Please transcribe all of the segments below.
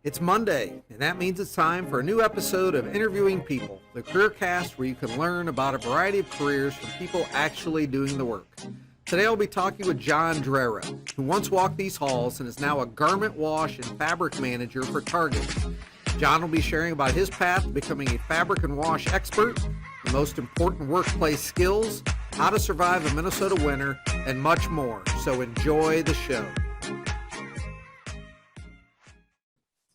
It's Monday, and that means it's time for a new episode of Interviewing People, the career cast where you can learn about a variety of careers from people actually doing the work. Today I'll be talking with John Drerup, who once walked these halls and is now a garment wash and fabric manager for Target. John will be sharing about his path to becoming a fabric and wash expert, the most important workplace skills, how to survive a Minnesota winter, and much more. So enjoy the show.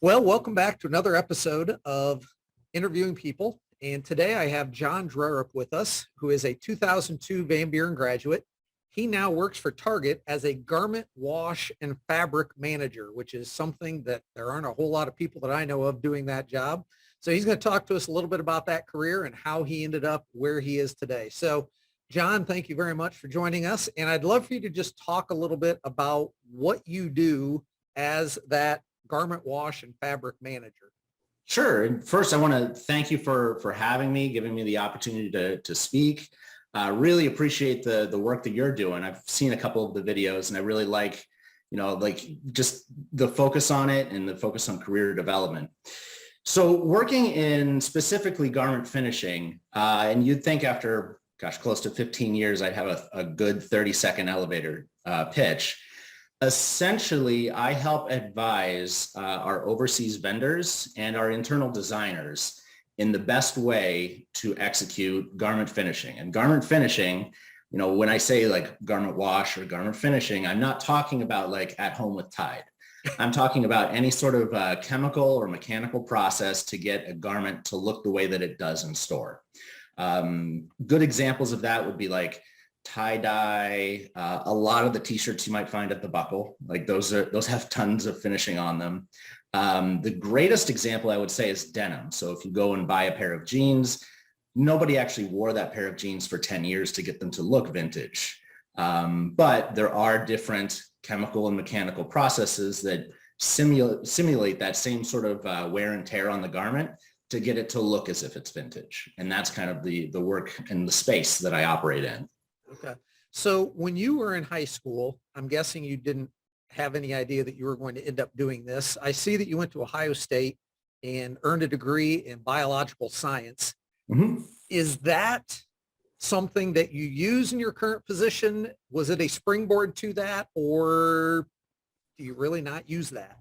Well, welcome back to another episode of Interviewing People. And today I have John Drerup with us, who is a 2002 Van Buren graduate. He now works for Target as a garment wash and fabric manager, which is something that there aren't a whole lot of people that I know of doing that job. So he's going to talk to us a little bit about that career and how he ended up where he is today. So John, thank you very much for joining us. And I'd love for you to just talk a little bit about what you do as that garment wash and fabric manager. Sure. And first, I want to thank you for having me, giving me the opportunity to speak. Really appreciate the work that you're doing. I've seen a couple of the videos and I really like just the focus on it and the focus on career development. So working in specifically garment finishing, and you'd think after, close to 15 years, I'd have a good 30-second elevator pitch. Essentially, I help advise our overseas vendors and our internal designers in the best way to execute garment finishing. And garment finishing, when I say like garment wash or garment finishing, I'm not talking about like at home with Tide. I'm talking about any sort of chemical or mechanical process to get a garment to look the way that it does in store. Good examples of that would be like tie-dye, a lot of the t-shirts you might find at the Buckle, like those have tons of finishing on them. The greatest example I would say is denim. So if you go and buy a pair of jeans, nobody actually wore that pair of jeans for 10 years to get them to look vintage. But there are different chemical and mechanical processes that simulate that same sort of wear and tear on the garment to get it to look as if it's vintage. And that's kind of the work and the space that I operate in. Okay. So when you were in high school, I'm guessing you didn't have any idea that you were going to end up doing this. I see that you went to Ohio State and earned a degree in biological science. Mm-hmm. Is that something that you use in your current position? Was it a springboard to that, or do you really not use that?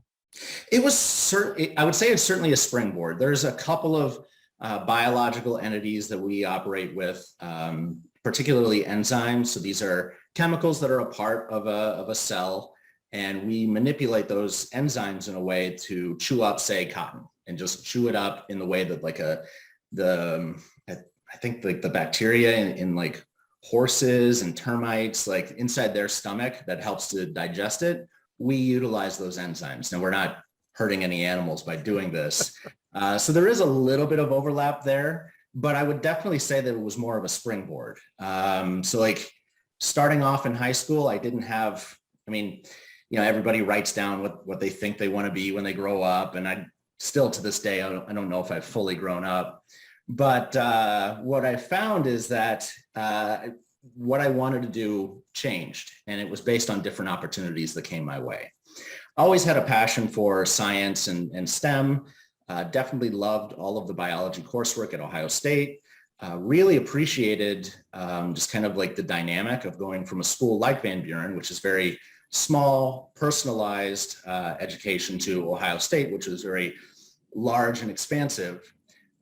It was I would say it's certainly a springboard. There's a couple of biological entities that we operate with, particularly enzymes. So these are chemicals that are a part of a cell, and we manipulate those enzymes in a way to chew up, say, cotton, and just chew it up in the way that I think like the bacteria in like horses and termites, like inside their stomach that helps to digest it, we utilize those enzymes. Now, we're not hurting any animals by doing this. So there is a little bit of overlap there, but I would definitely say that it was more of a springboard. So like starting off in high school, I didn't have, everybody writes down what they think they want to be when they grow up. And I still to this day, I don't know if I've fully grown up, but what I found is that what I wanted to do changed, and it was based on different opportunities that came my way. I always had a passion for science and STEM. Definitely loved all of the biology coursework at Ohio State. Really appreciated just kind of like the dynamic of going from a school like Van Buren, which is very small, personalized education, to Ohio State, which is very large and expansive.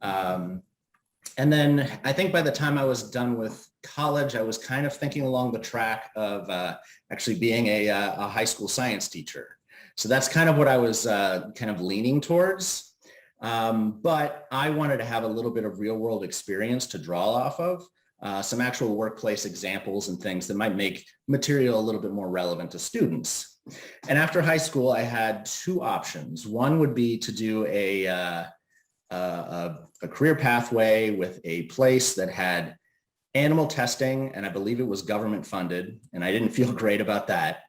And then I think by the time I was done with college, I was kind of thinking along the track of actually being a high school science teacher. So that's kind of what I was kind of leaning towards. But I wanted to have a little bit of real world experience to draw off of, some actual workplace examples and things that might make material a little bit more relevant to students. And after high school, I had two options. One would be to do a career pathway with a place that had animal testing, and I believe it was government funded, and I didn't feel great about that.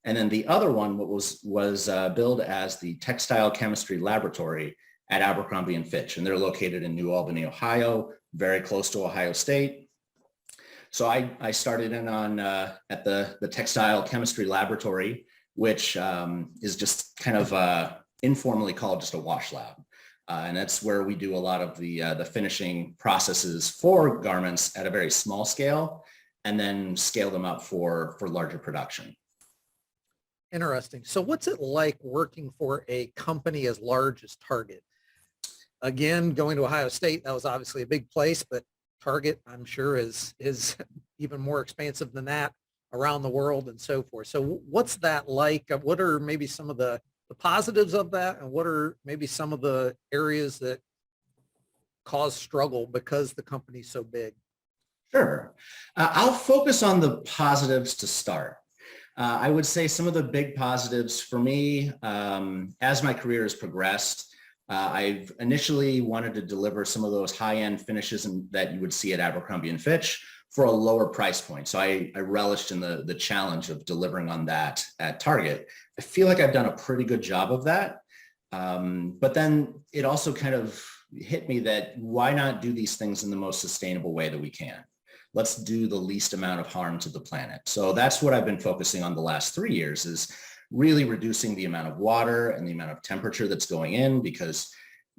And then the other one was billed as the Textile Chemistry Laboratory at Abercrombie and Fitch, and they're located in New Albany, Ohio, very close to Ohio State. So I started in on at the Textile Chemistry Laboratory, which is just kind of informally called just a wash lab. And that's where we do a lot of the finishing processes for garments at a very small scale, and then scale them up for larger production. Interesting. So what's it like working for a company as large as Target? Again, going to Ohio State, that was obviously a big place, but Target, I'm sure, is even more expansive than that around the world and so forth. So what's that like? What are maybe some of the positives of that, and what are maybe some of the areas that cause struggle because the company's so big? Sure. I'll focus on the positives to start. I would say some of the big positives for me, as my career has progressed, I've initially wanted to deliver some of those high-end finishes that you would see at Abercrombie & Fitch for a lower price point. So I relished in the challenge of delivering on that at Target. I feel like I've done a pretty good job of that. But then it also kind of hit me that why not do these things in the most sustainable way that we can? Let's do the least amount of harm to the planet. So that's what I've been focusing on the last 3 years, is really reducing the amount of water and the amount of temperature that's going in, because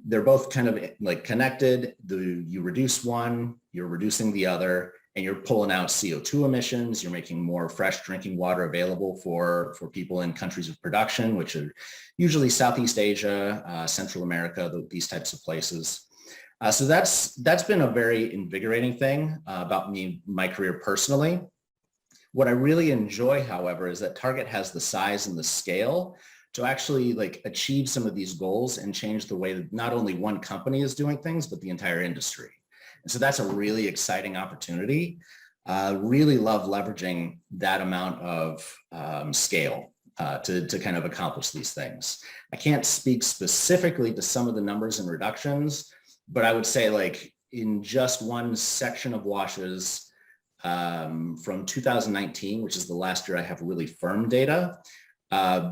they're both kind of like connected. You reduce one, you're reducing the other, and you're pulling out CO2 emissions. You're making more fresh drinking water available for people in countries of production, which are usually Southeast Asia, Central America, these types of places. So that's been a very invigorating thing about my career personally. What I really enjoy, however, is that Target has the size and the scale to actually like achieve some of these goals and change the way that not only one company is doing things, but the entire industry. And so that's a really exciting opportunity. Really love leveraging that amount of scale to kind of accomplish these things. I can't speak specifically to some of the numbers and reductions, but I would say like in just one section of washes from 2019, which is the last year I have really firm data,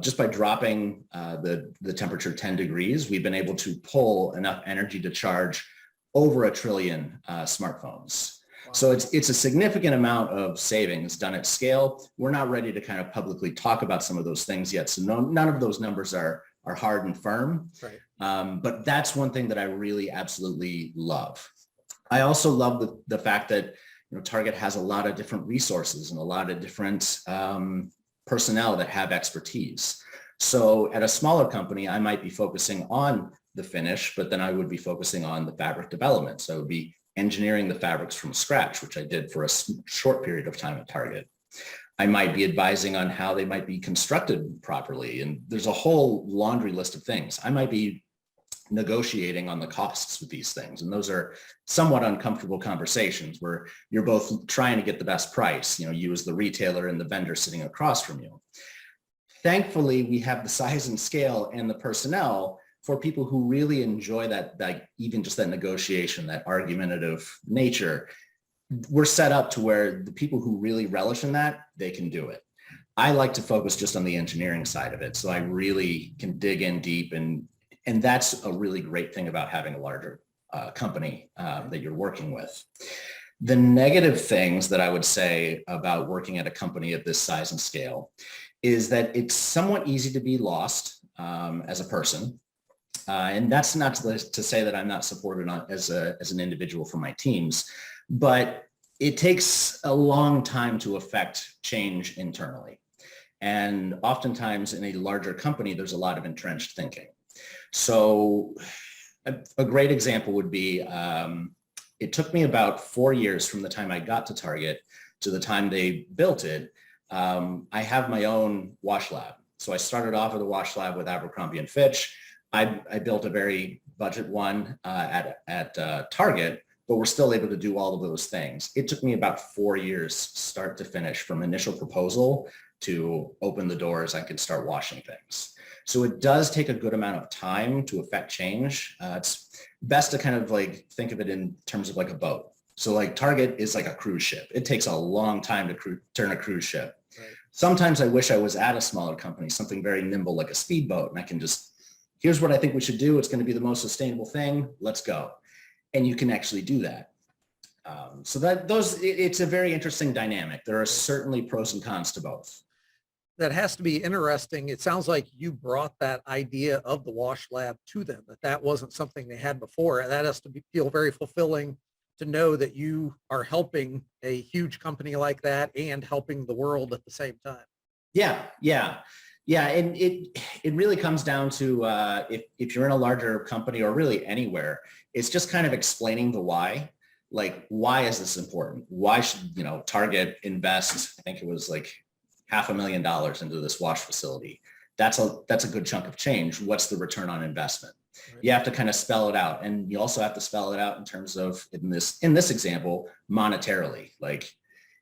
just by dropping the temperature 10 degrees, we've been able to pull enough energy to charge over 1 trillion smartphones. Wow. So it's a significant amount of savings done at scale. We're not ready to kind of publicly talk about some of those things yet. So none of those numbers are hard and firm. Right. But that's one thing that I really absolutely love. I also love the fact that Target has a lot of different resources and a lot of different personnel that have expertise. So at a smaller company, I might be focusing on the finish, but then I would be focusing on the fabric development. So I would be engineering the fabrics from scratch, which I did for a short period of time at Target. I might be advising on how they might be constructed properly. And there's a whole laundry list of things. I might be negotiating on the costs with these things. And those are somewhat uncomfortable conversations where you're both trying to get the best price, you as the retailer and the vendor sitting across from you. Thankfully, we have the size and scale and the personnel for people who really enjoy that even just that negotiation, that argumentative nature. We're set up to where the people who really relish in that, they can do it. I like to focus just on the engineering side of it. So I really can dig in deep, and that's a really great thing about having a larger company that you're working with. The negative things that I would say about working at a company of this size and scale is that it's somewhat easy to be lost as a person. And that's not to say that I'm not supported as an individual for my teams, but it takes a long time to affect change internally. And oftentimes in a larger company, there's a lot of entrenched thinking. So a great example would be, it took me about 4 years from the time I got to Target to the time they built it. I have my own wash lab. So I started off with a wash lab with Abercrombie & Fitch. I built a very budget one at Target, but we're still able to do all of those things. It took me about 4 years start to finish, from initial proposal to open the doors, I could start washing things. So it does take a good amount of time to affect change. It's best to kind of like think of it in terms of like a boat. So like Target is like a cruise ship. It takes a long time to turn a cruise ship. Right. Sometimes I wish I was at a smaller company, something very nimble like a speedboat, and I can just, here's what I think we should do. It's going to be the most sustainable thing. Let's go. And you can actually do that. So it's a very interesting dynamic. There are certainly pros and cons to both. that has to be interesting. It sounds like you brought that idea of the wash lab to them, that wasn't something they had before. And that has to feel very fulfilling to know that you are helping a huge company like that and helping the world at the same time. Yeah, yeah. Yeah, and it really comes down to if you're in a larger company or really anywhere, it's just kind of explaining the why. Like, why is this important? Why should, Target invest, I think it was like $500,000 into this wash facility? That's a good chunk of change. What's the return on investment? Right. You have to kind of spell it out. And you also have to spell it out in terms of, in this example, monetarily. Like,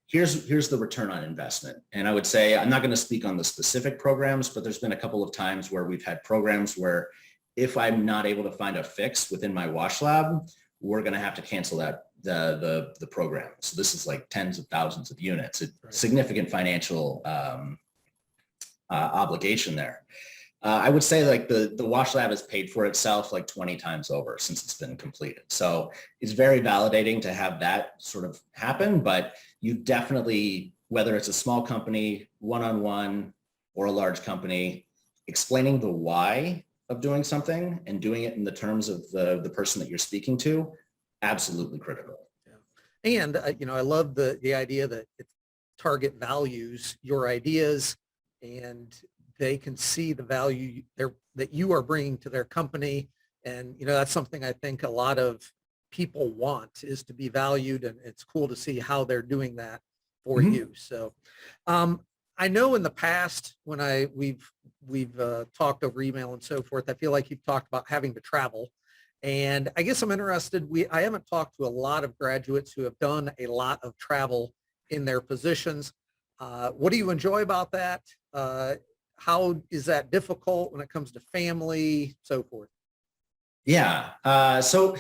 here's the return on investment. And I would say, I'm not going to speak on the specific programs, but there's been a couple of times where we've had programs where if I'm not able to find a fix within my wash lab, we're going to have to cancel the program. So this is like tens of thousands of units, a significant financial obligation there. I would say like the wash lab has paid for itself like 20 times over since it's been completed. So it's very validating to have that sort of happen, but you definitely, whether it's a small company, one-on-one, or a large company, explaining the why of doing something and doing it in the terms of the person that you're speaking to, absolutely critical. Yeah. And, I love the idea that Target values your ideas and they can see the value that you are bringing to their company. And, that's something I think a lot of people want, is to be valued. And it's cool to see how they're doing that for you. So I know in the past when we've talked over email and so forth, I feel like you've talked about having to travel. And I guess I'm interested, I haven't talked to a lot of graduates who have done a lot of travel in their positions. What do you enjoy about that? How is that difficult when it comes to family, so forth? Yeah. So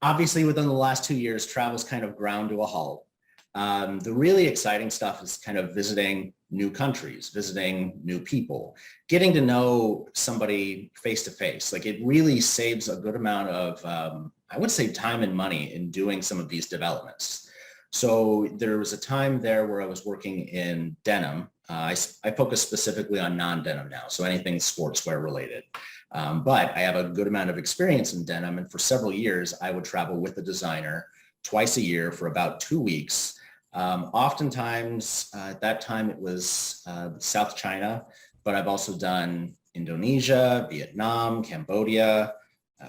obviously within the last 2 years, travel's kind of ground to a halt. The really exciting stuff is kind of visiting new countries, visiting new people, getting to know somebody face to face. Like, it really saves a good amount of, I would say, time and money in doing some of these developments. So there was a time there where I was working in denim. I focus specifically on non-denim now, so anything sportswear related. But I have a good amount of experience in denim, and for several years, I would travel with the designer twice a year for about 2 weeks. Oftentimes, at that time, it was South China, but I've also done Indonesia, Vietnam, Cambodia,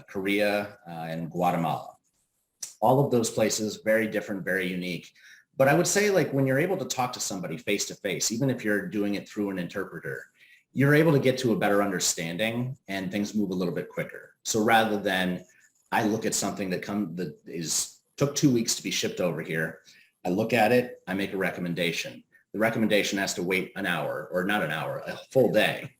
Korea, and Guatemala. All of those places, very different, very unique. But I would say, like, when you're able to talk to somebody face to face, even if you're doing it through an interpreter, you're able to get to a better understanding and things move a little bit quicker. So rather than I look at something that took 2 weeks to be shipped over here, I look at it, I make a recommendation. The recommendation has to wait an hour, or not an hour, a full day.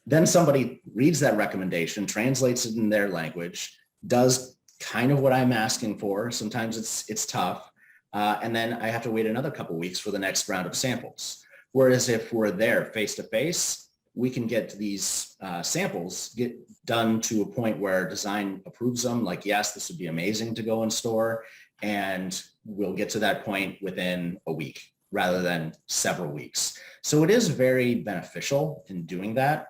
Then somebody reads that recommendation, translates it in their language, does kind of what I'm asking for. Sometimes it's tough. And then I have to wait another couple of weeks for the next round of samples. Whereas if we're there face to face, we can get these samples get done to a point where design approves them. Like, yes, this would be amazing to go in store. And we'll get to that point within a week rather than several weeks. So it is very beneficial in doing that.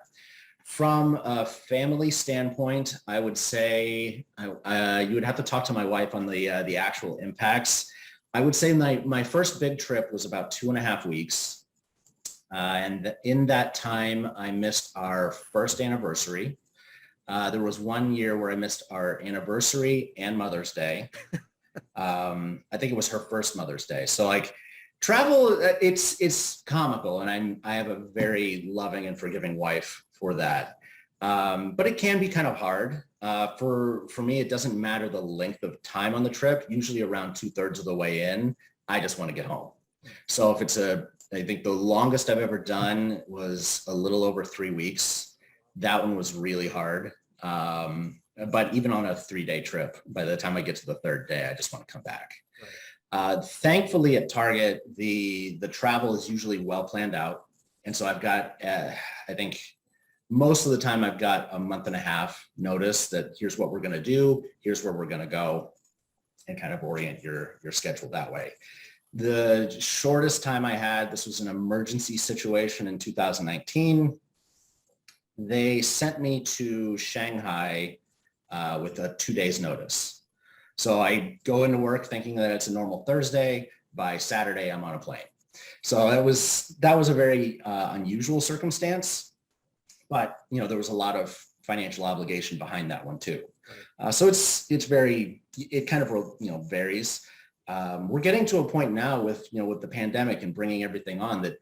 From a family standpoint, I would say you would have to talk to my wife on the actual impacts. I would say my first big trip was about 2.5 weeks. And in that time, I missed our first anniversary. There was 1 year where I missed our anniversary and Mother's Day. I think it was her first Mother's Day. So, like, travel, it's comical, and I have a very loving and forgiving wife for that. But it can be kind of hard. For me, it doesn't matter the length of time on the trip. Usually around 2/3 of the way in, I just want to get home. So if I think the longest I've ever done was a little over 3 weeks. That one was really hard. But even on a 3-day trip, by the time I get to the third day, I just want to come back. Right. Thankfully at Target, the travel is usually well planned out. And so I've got, I think most of the time I've got a 1.5 month notice that here's what we're going to do, here's where we're going to go, and kind of orient your schedule that way. The shortest time I had, this was an emergency situation in 2019. They sent me to Shanghai with a 2 days notice. So I go into work thinking that it's a normal Thursday. By Saturday, I'm on a plane. So that was a very unusual circumstance, but there was a lot of financial obligation behind that one too. So it kind of varies. We're getting to a point now with the pandemic and bringing everything on that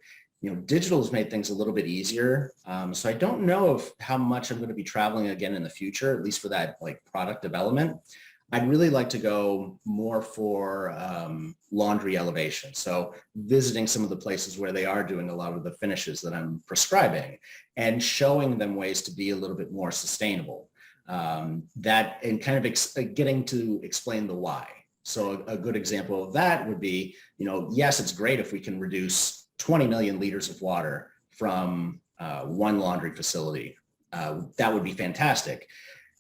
digital has made things a little bit easier. So I don't know of how much I'm going to be traveling again in the future, at least for that product development. I'd really like to go more for laundry elevation. So visiting some of the places where they are doing a lot of the finishes that I'm prescribing and showing them ways to be a little bit more sustainable. That and kind of getting to explain the why. So a good example of that would be, yes, it's great if we can reduce 20 million liters of water from one laundry facility. That would be fantastic.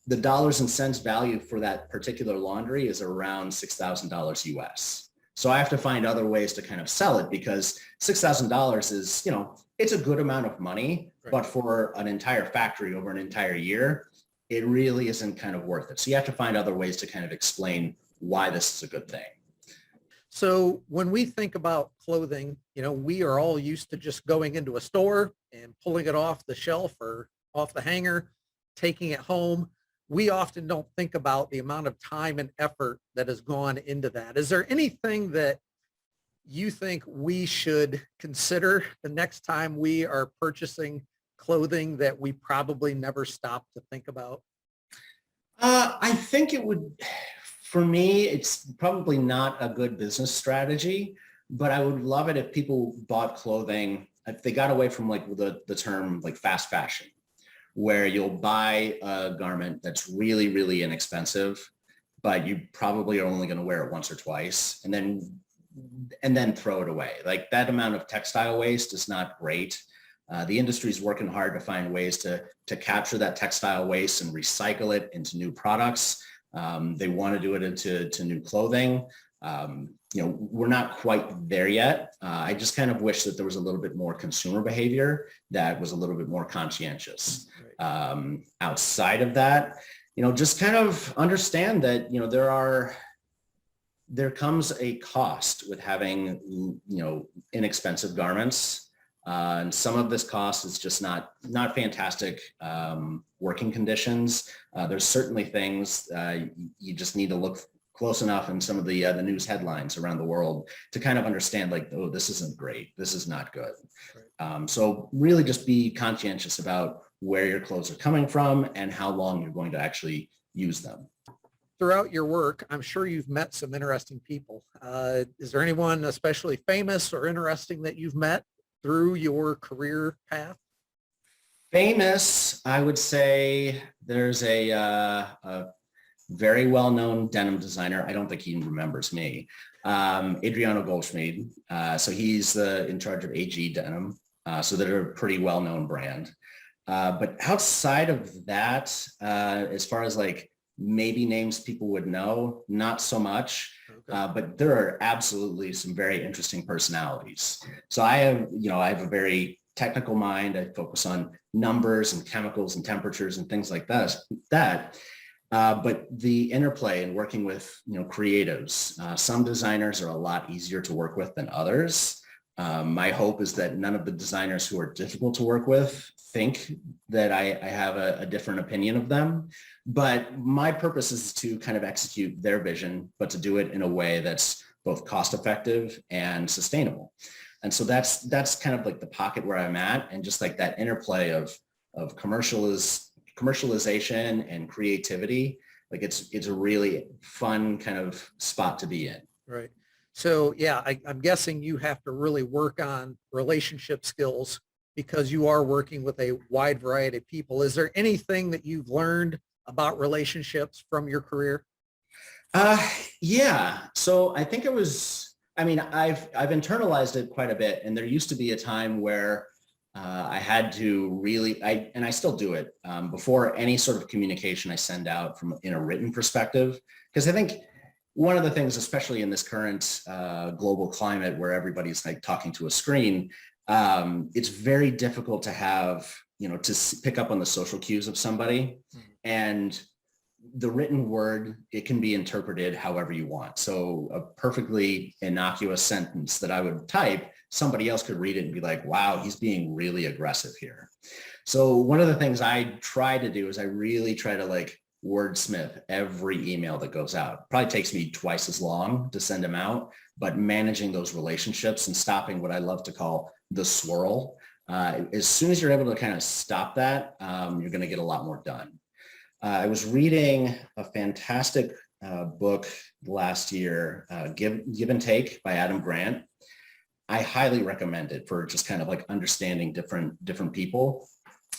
The dollars and cents value for that particular laundry is around $6,000 US. So I have to find other ways to kind of sell it because $6,000 is, it's a good amount of money, right. But for an entire factory over an entire year, it really isn't kind of worth it. So you have to find other ways to kind of explain why this is a good thing. So when we think about clothing, we are all used to just going into a store and pulling it off the shelf or off the hanger, taking it home. We often don't think about the amount of time and effort that has gone into that. Is there anything that you think we should consider the next time we are purchasing clothing that we probably never stop to think about? I think it would, for me, it's probably not a good business strategy, but I would love it if people bought clothing, if they got away from the term fast fashion, where you'll buy a garment that's really, really inexpensive, but you probably are only going to wear it once or twice and then throw it away. That amount of textile waste is not great. The industry is working hard to find ways to capture that textile waste and recycle it into new products. They want to do it into new clothing. We're not quite there yet. I just kind of wish that there was a little bit more consumer behavior that was a little bit more conscientious. Outside of that, just kind of understand that, there comes a cost with having, inexpensive garments. And some of this cost is just not fantastic working conditions. There's certainly things you just need to look close enough in some of the news headlines around the world to kind of understand oh, this isn't great. This is not good. Right. So really just be conscientious about where your clothes are coming from and how long you're going to actually use them. Throughout your work, I'm sure you've met some interesting people. Is there anyone especially famous or interesting that you've met through your career path? Famous, I would say there's a very well-known denim designer. I don't think he remembers me. Adriano Goldschmied. So he's in charge of AG Denim. So they're a pretty well-known brand. But outside of that, as far as maybe names people would know, not so much. Okay. But there are absolutely some very interesting personalities. So I have a very technical mind. I focus on numbers and chemicals and temperatures and things like that. But the interplay and working with creatives, some designers are a lot easier to work with than others. My hope is that none of the designers who are difficult to work with think that I have a different opinion of them. But my purpose is to kind of execute their vision, but to do it in a way that's both cost effective and sustainable. And so that's kind of the pocket where I'm at, and just that interplay of commercialization and creativity. It's a really fun kind of spot to be in. Right. So yeah, I'm guessing you have to really work on relationship skills because you are working with a wide variety of people. Is there anything that you've learned about relationships from your career? Yeah. So I think I've internalized it quite a bit. And there used to be a time where I had to really, and I still do it, before any sort of communication I send out in a written perspective, because I think one of the things, especially in this current global climate where everybody's like talking to a screen, it's very difficult to have, to pick up on the social cues of somebody. And the written word, it can be interpreted however you want. So a perfectly innocuous sentence that I would type, somebody else could read it and be like, wow, he's being really aggressive here. So one of the things I try to do is I really try to like wordsmith every email that goes out. Probably takes me twice as long to send them out, but managing those relationships and stopping what I love to call the swirl. As soon as you're able to kind of stop that, you're going to get a lot more done. I was reading a fantastic book last year, Give and Take by Adam Grant. I highly recommend it for just kind of like understanding different people.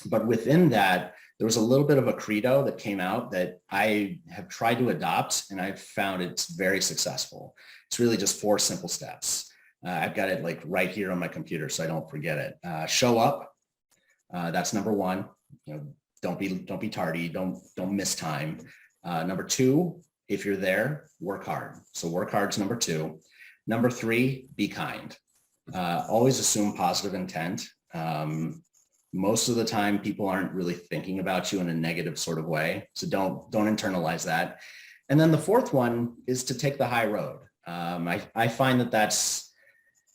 But within that, there was a little bit of a credo that came out that I have tried to adopt, and I've found it's very successful. It's really just 4 simple steps. I've got it like right here on my computer, so I don't forget it. Show up. That's number 1. Don't be tardy. Don't miss time. Number 2, if you're there, work hard. So work hard's number 2. Number 3, be kind. Always assume positive intent. Most of the time, people aren't really thinking about you in a negative sort of way. So don't internalize that. And then the 4th one is to take the high road. I find that's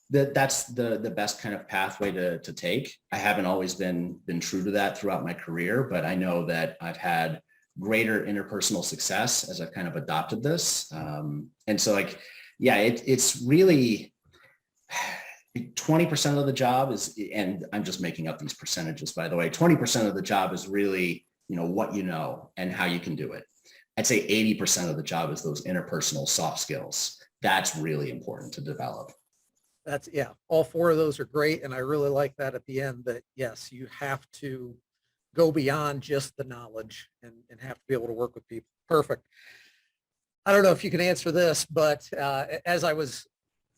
the best kind of pathway to take. I haven't always been true to that throughout my career, but I know that I've had greater interpersonal success as I've kind of adopted this. And so it's really 20% of the job is, and I'm just making up these percentages, by the way, 20% of the job is really, what you know and how you can do it. I'd say 80% of the job is those interpersonal soft skills. That's really important to develop. All 4 of those are great. And I really like that at the end that, yes, you have to go beyond just the knowledge and have to be able to work with people. Perfect. I don't know if you can answer this, but as I was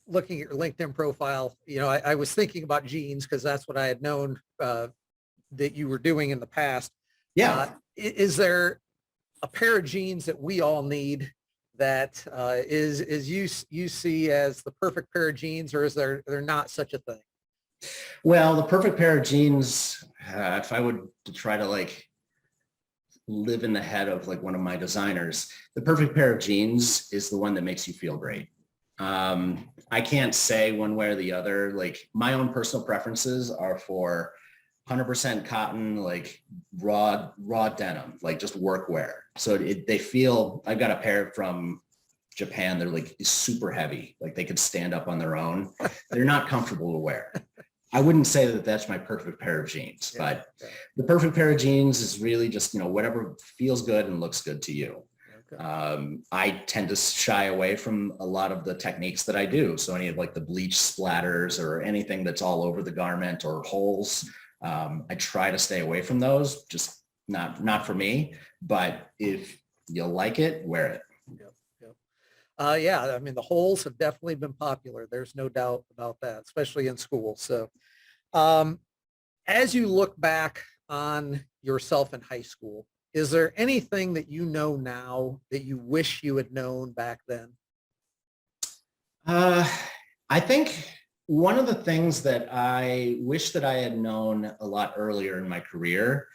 looking at your LinkedIn profile, I was thinking about jeans because that's what I had known that you were doing in the past. Yeah. Is there a pair of jeans that we all need that is you see as the perfect pair of jeans, or is there not such a thing? Well, the perfect pair of jeans, if I would to try to like live in the head of like one of my designers, the perfect pair of jeans is the one that makes you feel great. I can't say one way or the other. Like my own personal preferences are for 100% cotton, like raw denim, like just workwear. So they feel, I've got a pair from Japan. They're like super heavy. Like they could stand up on their own. They're not comfortable to wear. I wouldn't say that that's my perfect pair of jeans, but the perfect pair of jeans is really just, whatever feels good and looks good to you. I tend to shy away from a lot of the techniques that I do. So any of like the bleach splatters or anything that's all over the garment or holes, I try to stay away from those, just not for me. But if you like it, wear it. I mean, the holes have definitely been popular. There's no doubt about that, especially in school. So as you look back on yourself in high school, is there anything that you know now that you wish you had known back then? I think one of the things that I wish that I had known a lot earlier in my career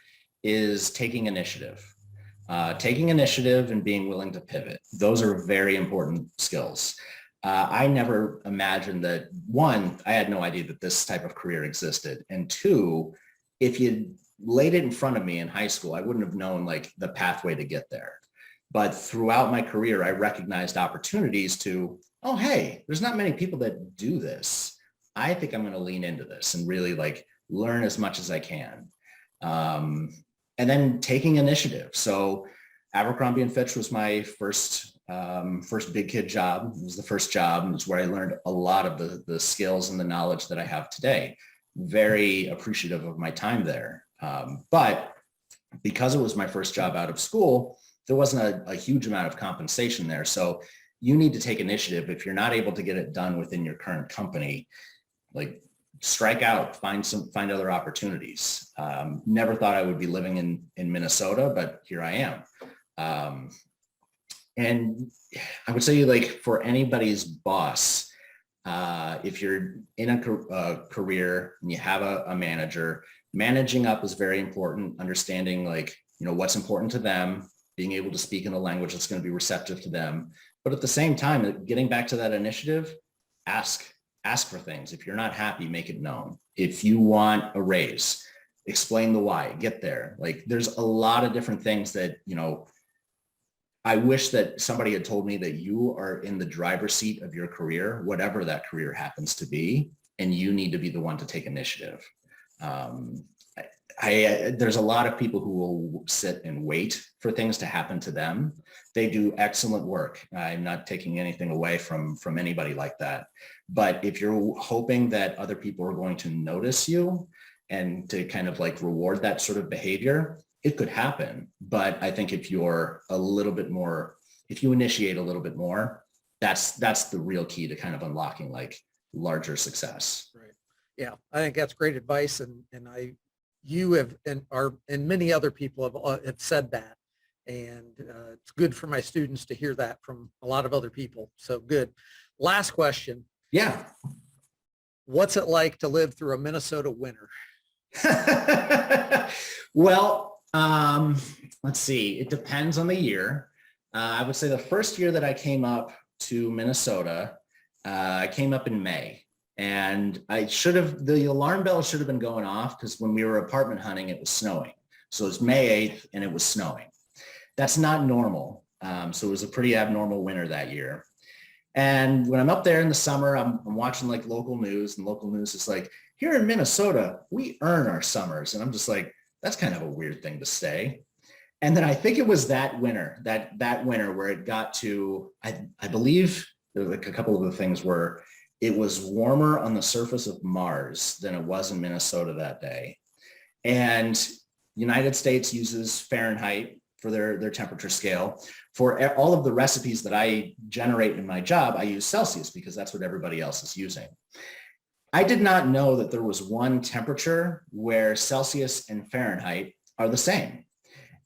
is taking initiative. Taking initiative and being willing to pivot. Those are very important skills. I never imagined that, 1, I had no idea that this type of career existed. And 2, if you laid it in front of me in high school, I wouldn't have known like the pathway to get there. But throughout my career, I recognized opportunities to, oh, hey, there's not many people that do this. I think I'm going to lean into this and really like learn as much as I can. And then taking initiative. So Abercrombie & Fitch was my first big kid job. It was the first job. And it's where I learned a lot of the skills and the knowledge that I have today. Very appreciative of my time there. But because it was my first job out of school, there wasn't a huge amount of compensation there. So you need to take initiative. If you're not able to get it done within your current company, like strike out, find other opportunities. Never thought I would be living in Minnesota, but here I am. And I would say, like, for anybody's boss, if you're in a career and you have a manager, managing up is very important. Understanding, like, what's important to them, being able to speak in a language that's going to be receptive to them. But at the same time, getting back to that initiative, ask for things. If you're not happy, make it known. If you want a raise, explain the why, get there. Like, there's a lot of different things that, I wish that somebody had told me that you are in the driver's seat of your career, whatever that career happens to be, and you need to be the one to take initiative. There's a lot of people who will sit and wait for things to happen to them. They do excellent work. I'm not taking anything away from anybody like that. But if you're hoping that other people are going to notice you and to kind of like reward that sort of behavior, it could happen. But I think if you're a little bit more, if you initiate a little bit more, that's the real key to kind of unlocking like larger success. Right. Yeah, I think that's great advice. And you have, and many other people have said that. And it's good for my students to hear that from a lot of other people. So good. Last question. Yeah. What's it like to live through a Minnesota winter? Well, let's see. It depends on the year. I would say the first year that I came up to Minnesota, I came up in May, and the alarm bell should have been going off because when we were apartment hunting, it was snowing. So it was May 8th and it was snowing. That's not normal. So it was a pretty abnormal winter that year. And when I'm up there in the summer, I'm watching like local news, and local news is like, here in Minnesota, we earn our summers. And I'm just like, that's kind of a weird thing to say. And then I think it was that winter, that winter where it got to, I believe there were like a couple of the things where it was warmer on the surface of Mars than it was in Minnesota that day. And United States uses Fahrenheit for their temperature scale. For all of the recipes that I generate in my job, I use Celsius because that's what everybody else is using. I did not know that there was one temperature where Celsius and Fahrenheit are the same.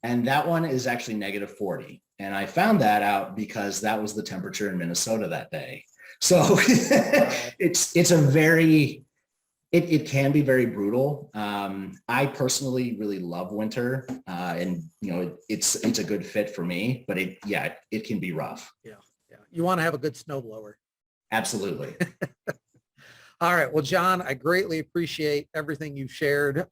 And that one is actually -40. And I found that out because that was the temperature in Minnesota that day. So it can be very brutal. I personally really love winter, and it's a good fit for me. But it can be rough. Yeah. You want to have a good snowblower. Absolutely. All right. Well, John, I greatly appreciate everything you shared.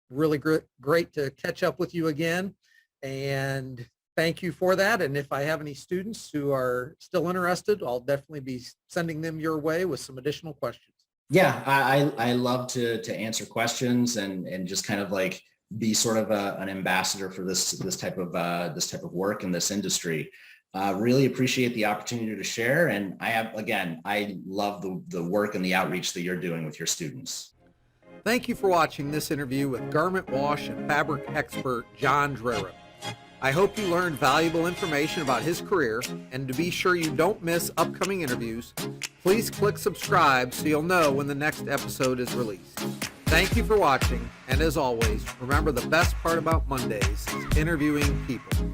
Really great to catch up with you again, and thank you for that. And if I have any students who are still interested, I'll definitely be sending them your way with some additional questions. Yeah, I love to answer questions and just kind of like be sort of an ambassador for this type of work in this industry. Really appreciate the opportunity to share. And I love the work and the outreach that you're doing with your students. Thank you for watching this interview with garment wash and fabric expert John Drerup. I hope you learned valuable information about his career, and to be sure you don't miss upcoming interviews, please click subscribe so you'll know when the next episode is released. Thank you for watching, and as always, remember the best part about Mondays is interviewing people.